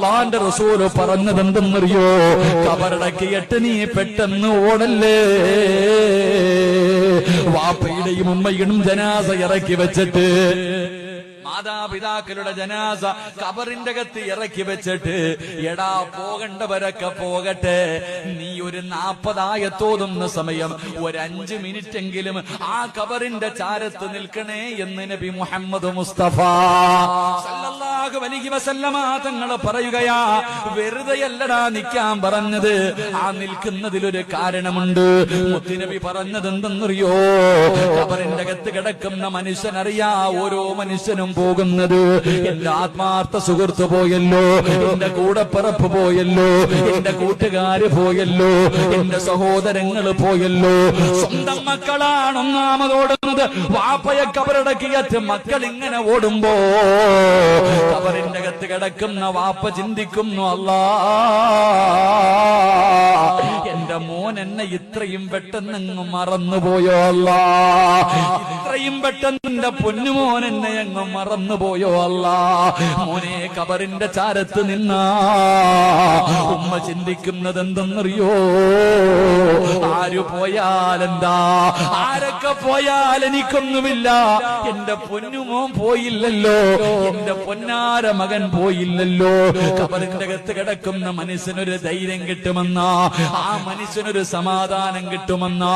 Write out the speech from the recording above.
അള്ളാന്റെ റസൂല് പറഞ്ഞതെന്തെന്നറിയോ? കബറടക്കിയിട്ട് നീ പെട്ടെന്ന് ഓടല്ലേ. വാപ്പയുടെയും ഉമ്മയുടെയും ജനാസ ഇറക്കി വെച്ചിട്ട്, മാതാപിതാക്കളുടെ ജനാസ കബറിന്റെ അകത്ത് ഇറക്കി വെച്ചിട്ട്, എടാ പോകേണ്ടവരൊക്കെ പോകട്ടെ, നീ ഒരു 40 ആയത്തോതുന്ന സമയം ഒരു 5 മിനിറ്റെങ്കിലും ആ കബറിന്റെ ചാരത്ത് നിൽക്കണേ എന്ന് നബി മുഹമ്മദ് മുസ്തഫ സല്ലല്ലാഹു അലൈഹി വസല്ലമ തങ്ങൾ പറയുകയാ. വെറുതെയല്ലടാ നിൽക്കാൻ പറഞ്ഞത്, ആ നിൽക്കുന്നതിലൊരു കാരണമുണ്ട്. മുത്തുനബി പറഞ്ഞത് എന്തെന്നറിയോ? കബറിന്റെ അകത്ത് കിടക്കുന്ന മനുഷ്യനറിയാ ഓരോ മനുഷ്യനും പോകുന്നത്. എന്റെ ആത്മാർത്ഥ സുഹൃത്ത് പോയല്ലോ, എന്റെ കൂടപ്പിറപ്പ് പോയല്ലോ, എന്റെ കൂട്ടുകാര് പോയല്ലോ, എന്റെ സഹോദരങ്ങൾ പോയല്ലോ. സ്വന്തം മക്കളാണ് ഒന്നാമതോടുന്നത്. വാപ്പയെ കബറടക്കിയറ്റ് മക്കൾ ഇങ്ങനെ ഓടുമ്പോ കബറിന്റെ അകത്ത് കിടക്കുന്ന വാപ്പ ചിന്തിക്കുന്നു, അല്ലാ എന്റെ മോൻ എന്നെ ഇത്രയും പെട്ടെന്ന് മറന്നുപോയോ അല്ലാ, ഇത്രയും പെട്ടെന്ന് എന്റെ പൊന്നുമോൻ എന്നെ അങ്ങ് മറന്നുപോയോ അല്ലാ. മോനെ കബറിന്റെ ചാരത്ത് നിന്നാ ഉമ്മ ചിന്തിക്കുന്നത് എന്തെന്നറിയോ? ആര് പോയാലെന്താ, ആരൊക്കെ പോയാൽ എനിക്കൊന്നുമില്ല, എന്റെ പൊന്നുമോൻ പോയില്ലല്ലോ, എന്റെ പൊന്നാര മകൻ പോയില്ലല്ലോ. കബറിന്റെ അകത്ത് കിടക്കുന്ന മനുഷ്യനൊരു ധൈര്യം കിട്ടുമെന്നാ, ആ മനുഷ്യനൊരു സമാധാനം കിട്ടുമെന്നാ